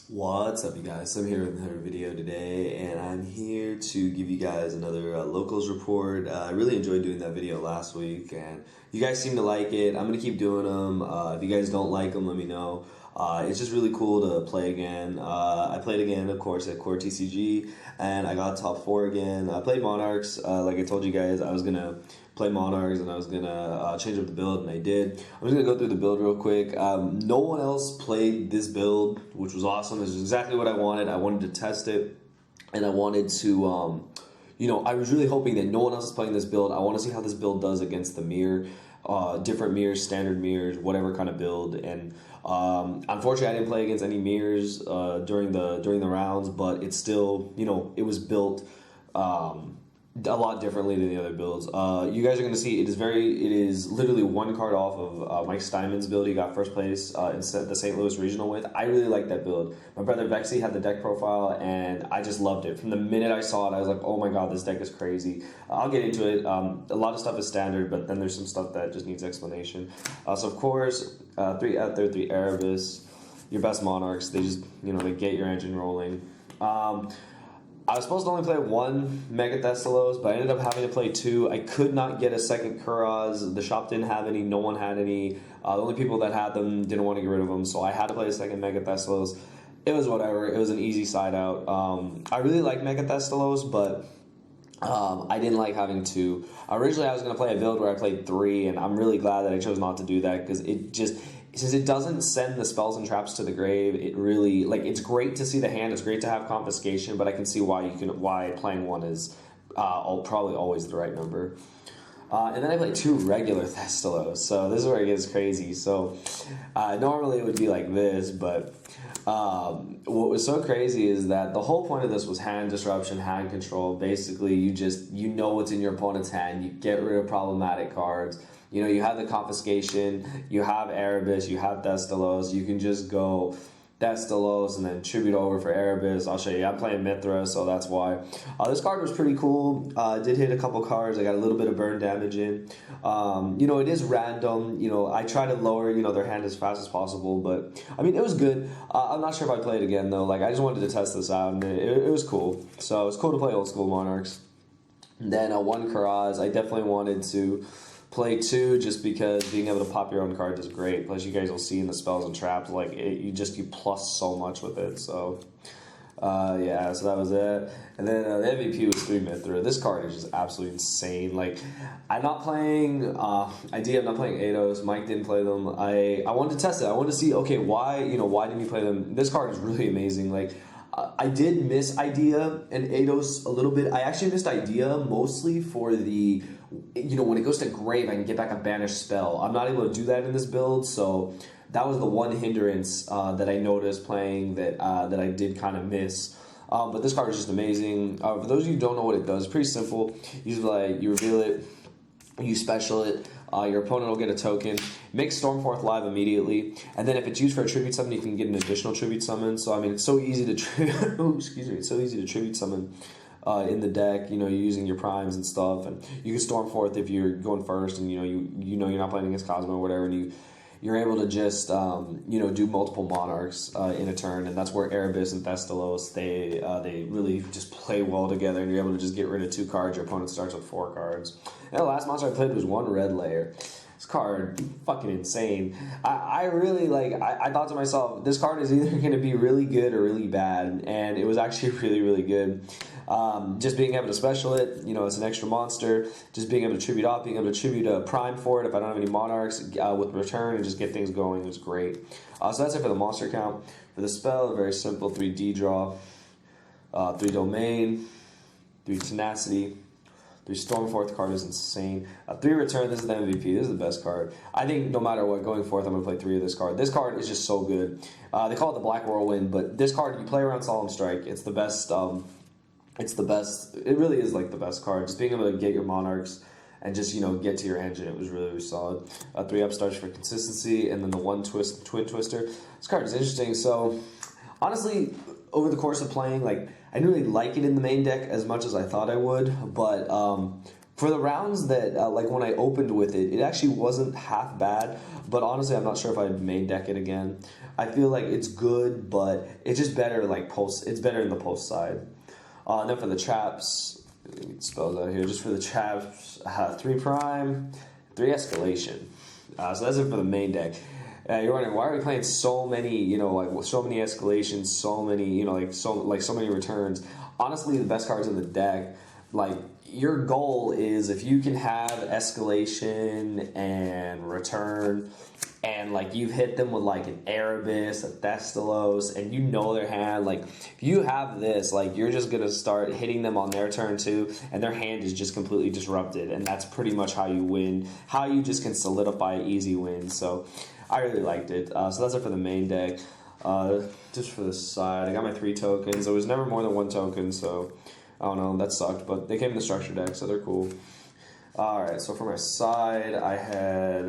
What's up, you guys? So I'm here with another video today, and I'm here to give you guys another locals report. I really enjoyed doing that video last week, and you guys seem to like it. I'm gonna keep doing them. If you guys don't like them, let me know. It's just really cool to play again. I played again, of course, at Core TCG, and I got top 4 again. I played Monarchs. Like I told you guys, I was gonna play Monarchs and I was gonna change up the build, and I did. I'm just gonna go through the build real quick. No one else played this build, which was awesome. This is exactly what I wanted. I wanted to test it, and I wanted to, I was really hoping that no one else is playing this build. I want to see how this build does against the mirror, different mirrors, standard mirrors, whatever kind of build. And unfortunately, I didn't play against any mirrors during the rounds, but it's still, it was built a lot differently than the other builds. You guys are going to see it is literally one card off of Mike Steinman's build. He got first place in the St. Louis Regional with. I really like that build. My brother Vexy had the deck profile, and I just loved it. From the minute I saw it, I was like, oh my god, this deck is crazy. I'll get into it. A lot of stuff is standard, but then there's some stuff that just needs explanation. So of course, 3 Ether, 3 Erebus, your best Monarchs. They just, they get your engine rolling. I was supposed to only play 1 Mega Thessalos, but I ended up having to play 2. I could not get a second Kuraz. The shop didn't have any. No one had any. The only people that had them didn't want to get rid of them, so I had to play a second Mega Thessalos. It was whatever. It was an easy side out. I really like Mega Thessalos, but I didn't like having 2. Originally, I was going to play a build where I played 3, and I'm really glad that I chose not to do that, because since it doesn't send the spells and traps to the grave, it really, it's great to see the hand, it's great to have confiscation, but I can see why playing 1 is probably always the right number. And then I played 2 regular Thestalos, so this is where it gets crazy. So normally it would be like this, but what was so crazy is that the whole point of this was hand disruption, hand control. Basically, you know what's in your opponent's hand, you get rid of problematic cards. You have the confiscation, you have Erebus, you have Thestalos. You can just go Thestalos and then tribute over for Erebus. I'll show you. I'm playing Mithra, so that's why. This card was pretty cool. Did hit a couple cards. I got a little bit of burn damage in. It is random. I try to lower, their hand as fast as possible, but it was good. I'm not sure if I'd play it again, though. I just wanted to test this out, and it was cool. So it's cool to play old school Monarchs. And then 1 Kuraz. I definitely wanted to play 2 just because being able to pop your own card is great. Plus, you guys will see in the spells and traps, you plus so much with it. So, yeah, so that was it. And then the MVP was 3 Mithra. This card is just absolutely insane. I'm not playing ID, I'm not playing Eidos. Mike didn't play them. I wanted to test it. I wanted to see, okay, why didn't you play them? This card is really amazing. I did miss Idea and Eidos a little bit. I actually missed Idea mostly for the, when it goes to grave, I can get back a banished spell. I'm not able to do that in this build, so that was the one hindrance that I noticed playing that I did kind of miss. But this card is just amazing. For those of you who don't know what it does, it's pretty simple. You reveal it, you special it. Your opponent will get a token. Make Stormforth live immediately, and then if it's used for a tribute summon, you can get an additional tribute summon. So it's so easy to it's so easy to tribute summon in the deck. You're using your primes and stuff, and you can Stormforth if you're going first, and you're not playing against Cosmo or whatever, and you're able to just do multiple Monarchs in a turn, and that's where Erebus and Thestalos they really just play well together, and you're able to just get rid of 2 cards. Your opponent starts with 4 cards. And the last monster I played was 1 Red Layer. This card, fucking insane. I really I thought to myself, this card is either going to be really good or really bad, and it was actually really, really good. Just being able to special it, it's an extra monster. Just being able to tribute off, being able to tribute a prime for it if I don't have any Monarchs with return, and just get things going. It was great. So that's it for the monster count. For the spell, very simple: 3 D-draw, 3 domain, 3 tenacity. 3 Stormforth card is insane. 3 return, this is the MVP. This is the best card. I think no matter what, going forth, I'm going to play 3 of this card. This card is just so good. They call it the Black Whirlwind, but this card, you play around Solemn Strike. It's the best. It's the best. It really is the best card. Just being able to get your Monarchs and just, get to your engine. It was really, really solid. 3 upstarts for consistency, and then the 1 Twin Twister. This card is interesting. So, honestly, over the course of playing, I didn't really like it in the main deck as much as I thought I would, but For the rounds that, like when I opened with it, it actually wasn't half bad, but honestly, I'm not sure if I'd main deck it again. I feel like it's good, but it's just better like it's better in the post side. And then for the traps, let me spell that here, just for the traps, 3 prime, 3 escalation. So that's it for the main deck. You're wondering, why are we playing so many, you know, like so many escalations, so many, you know, like so many returns. Honestly, the best cards in the deck, like, your goal is if you can have escalation and return, and like you've hit them with like an Erebus, a Thestalos, and you know their hand, like if you have this, like you're just gonna start hitting them on their turn too, and their hand is just completely disrupted, and that's pretty much how you win, how you just can solidify easy wins. So I really liked it. So that's it for the main deck. Just for the side, I got my 3 tokens. There was never more than 1 token, so I don't know, that sucked, but they came in the structure deck, so they're cool. Alright, so for my side, I had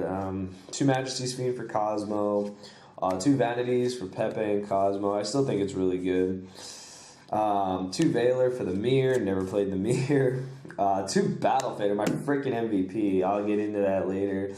2 Majesty's Fiend for Cosmo, 2 Vanities for Pepe and Cosmo. I still think it's really good. 2 Valor for the Mirror, never played the Mirror. 2 Battle Fader, my freaking MVP. I'll get into that later.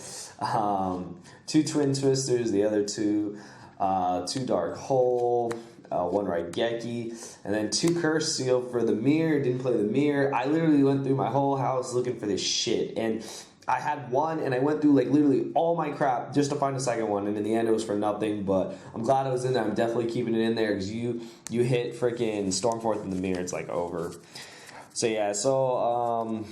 2 Twin Twisters, the other 2. 2 Dark Hole. 1 Raigeki, and then 2 Curse Seal for the Mirror. Didn't play the Mirror. I literally went through my whole house looking for this shit, and I had one, and I went through like literally all my crap just to find a second one, and in the end it was for nothing, but I'm glad it was in there. I'm definitely keeping it in there, because you hit freaking Stormforth in the Mirror, it's like over. So yeah, so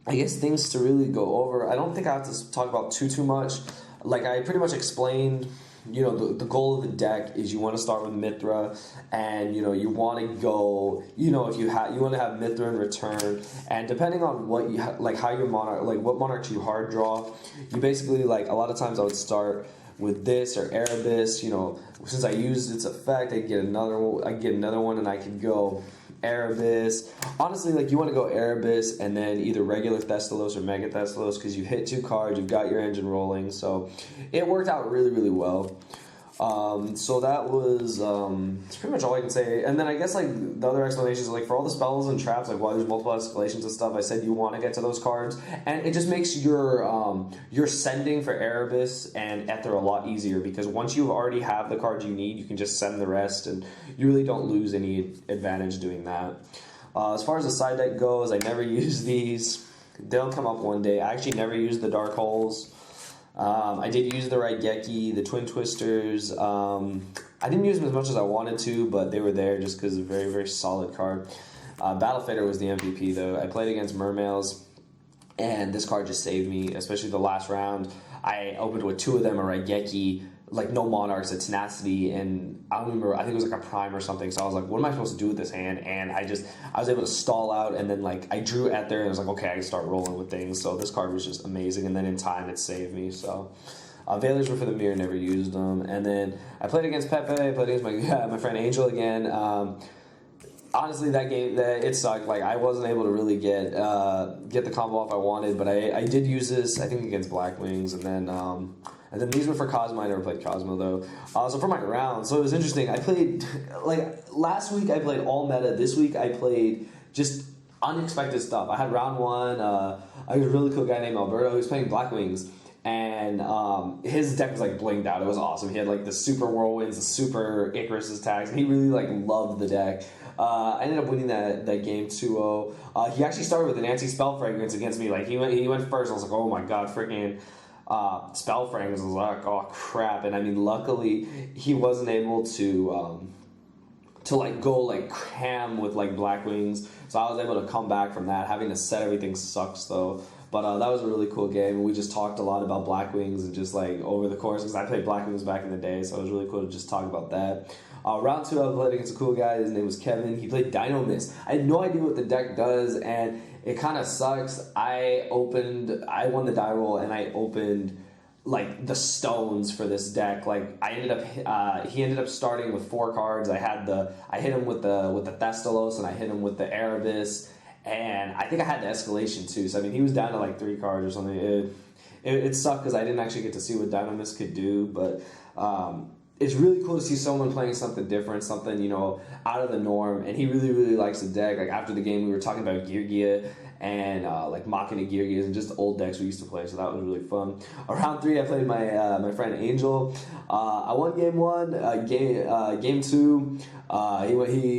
I guess things to really go over. I don't think I have to talk about too much. Like, I pretty much explained, you know, the goal of the deck is you want to start with Mithra, and you know, you want to go, you know, if you want to have Mithra in return, and depending on what you like, how your monarch, like what monarchs you hard draw, you basically, like, a lot of times I would start with this or Erebus. You know, since I used its effect, I get another one, and I could go Erebus. Honestly, like, you want to go Erebus and then either regular Thestalos or Mega Thestalos, because you hit 2 cards, you've got your engine rolling, so it worked out really, really well. So that was that's pretty much all I can say. And then I guess, like, the other explanations, like, for all the spells and traps, like why there's multiple escalations and stuff, I said you want to get to those cards, and it just makes your sending for Erebus and Ether a lot easier, because once you already have the cards you need, you can just send the rest, and you really don't lose any advantage doing that. As far as the side deck goes, I never use these. They'll come up one day. I actually never used the Dark Holes. I did use the Raigeki, the Twin Twisters. I didn't use them as much as I wanted to, but they were there just because it's a very, very solid card. Battle Fader was the MVP, though. I played against Mermails, and this card just saved me, especially the last round. I opened with 2 of them, a Raigeki, like no Monarchs, a Tenacity, and I don't remember, I think it was like a Prime or something, so I was like, what am I supposed to do with this hand? And I was able to stall out, and then like I drew at there, and I was like, okay, I can start rolling with things. So this card was just amazing, and then in time it saved me. So Valors were for the Mirror, never used them. And then I played against Pepe, I played against my friend Angel again. Honestly, that game, it sucked. Like, I wasn't able to really get the combo off I wanted, but I did use this, I think, against Black Wings, and then these were for Cosmo. I never played Cosmo, though. So for my round, so it was interesting. I played, like, last week I played all meta. This week I played just unexpected stuff. I had round 1, I had a really cool guy named Alberto who was playing Black Wings, and his deck was like blinged out. It was awesome. He had like the super whirlwinds, the super Icarus tags, and he really like loved the deck. I ended up winning that game 2-0. He actually started with an anti-spell fragrance against me. Like, he went first. I was like, oh my god, freaking spell fragrance. I was like, oh crap. And I mean, luckily he wasn't able to like go like ham with like Black Wings, so I was able to come back from that. Having to set everything sucks though. But that was a really cool game. We just talked a lot about Black Wings and just like over the course, because I played Black Wings back in the day, so it was really cool to just talk about that. Round 2, I played against a cool guy. His name was Kevin. He played Dino Mist. I had no idea what the deck does, and it kind of sucks. I won the die roll, and I opened like the stones for this deck. Like, he ended up starting with 4 cards. I hit him with the Thestalos, and I hit him with the Erebus, and I think I had the escalation too. So I mean, he was down to like 3 cards or something. It sucked because I didn't actually get to see what Dynamis could do, but it's really cool to see someone playing something different, something, you know, out of the norm, and he really, really likes the deck. Like, after the game, we were talking about Gear, and like Machina Gear Gears and just old decks we used to play, so that was really fun. Round 3, I played my friend Angel. I won game 1. Game 2,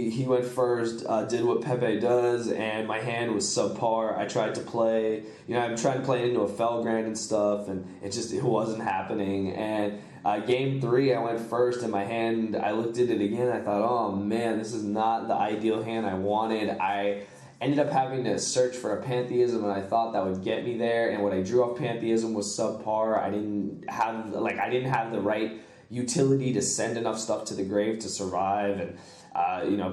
he went first, did what Pepe does, and my hand was subpar. I tried to play, I'm trying to play into a Felgrand and stuff, and it wasn't happening. And game 3, I went first, and my hand, I looked at it again, I thought, oh man, this is not the ideal hand I wanted. I ended up having to search for a Pantheism, and I thought that would get me there, and what I drew off Pantheism was subpar. I didn't have the right utility to send enough stuff to the grave to survive, and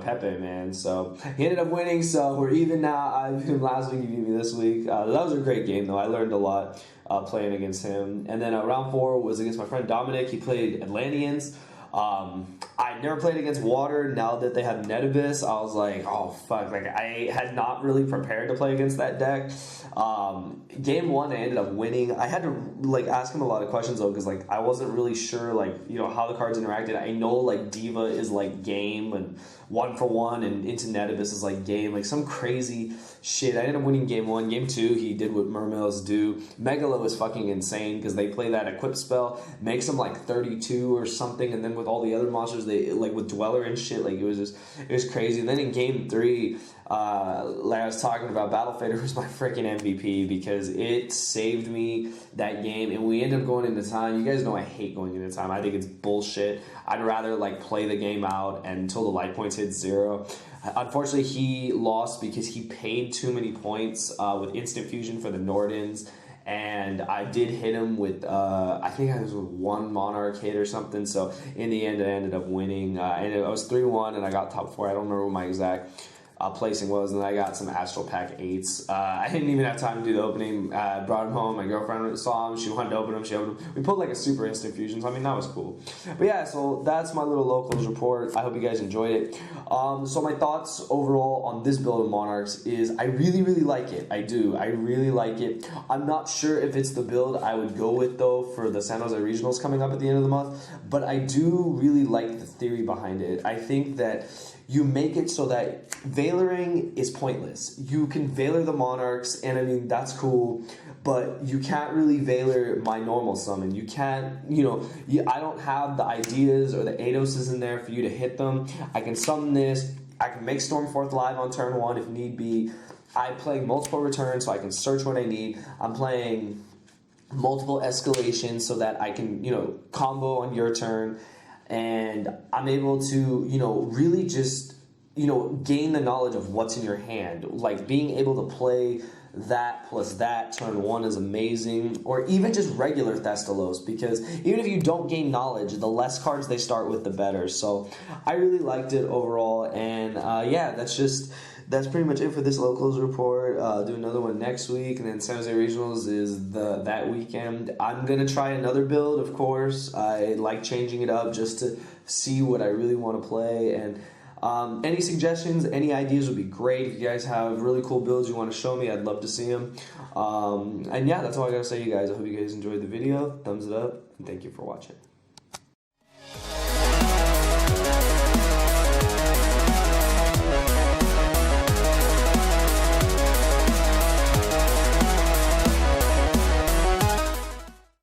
Pepe, man. So he ended up winning, so we're even now. I beat him last week, he beat me this week. That was a great game, though. I learned a lot playing against him. And then round 4 was against my friend Dominic. He played Atlanteans. I never played against water. Now that they have Net Abyss, I was like, oh fuck, like I had not really prepared to play against that deck. Game 1, I ended up winning. I had to ask him a lot of questions though, because I wasn't really sure how the cards interacted. I know Diva is game, and 1-for-1, and into Net Abyss is game, some crazy shit. I ended up winning game 1. Game 2, he did what mermaids do. Megalo is fucking insane because they play that equip spell, makes them 32 or something, and then with all the other monsters, they with Dweller and shit, it was crazy. And then in game 3, I was talking about, Battle Fader was my freaking MVP because it saved me that game, and we ended up going into time. You guys know I hate going into time. I think it's bullshit. I'd rather play the game out and until the life points hit 0. Unfortunately, he lost because he paid too many points with Instant Fusion for the Nordens. And I did hit him with, I think I was with 1 Monarch hit or something. So in the end, I ended up winning. And I was 3-1, and I got top 4. I don't remember what my exact placing was, and then I got some Astral Pack 8s. I didn't even have time to do the opening. Brought him home. My girlfriend saw him. She wanted to open him. She opened him. We pulled a super instant fusion. So I mean, that was cool. But yeah, so that's my little locals report. I hope you guys enjoyed it. So my thoughts overall on this build of Monarchs is I really, really like it. I do. I really like it. I'm not sure if it's the build I would go with though for the San Jose Regionals coming up at the end of the month, but I do really like the theory behind it. I think that you make it so that Veiloring is pointless. You can Veilor the Monarchs, and I mean, that's cool, but you can't really Veilor my normal summon. You can't, I don't have the ideas or the Aidoses in there for you to hit them. I can summon this. I can make Stormforth live on turn 1 if need be. I'm playing multiple returns so I can search what I need. I'm playing multiple escalations so that I can, combo on your turn. And I'm able to, really just, gain the knowledge of what's in your hand. Being able to play that plus that turn 1 is amazing. Or even just regular Thestalos, because even if you don't gain knowledge, the less cards they start with, the better. So I really liked it overall. And yeah, that's pretty much it for this locals report. Do another one next week, and then San Jose Regionals is that weekend. I'm gonna try another build, of course. I like changing it up just to see what I really want to play. And any suggestions, any ideas would be great. If you guys have really cool builds you want to show me, I'd love to see them. And yeah, that's all I gotta say, you guys. I hope you guys enjoyed the video. Thumbs it up, and thank you for watching.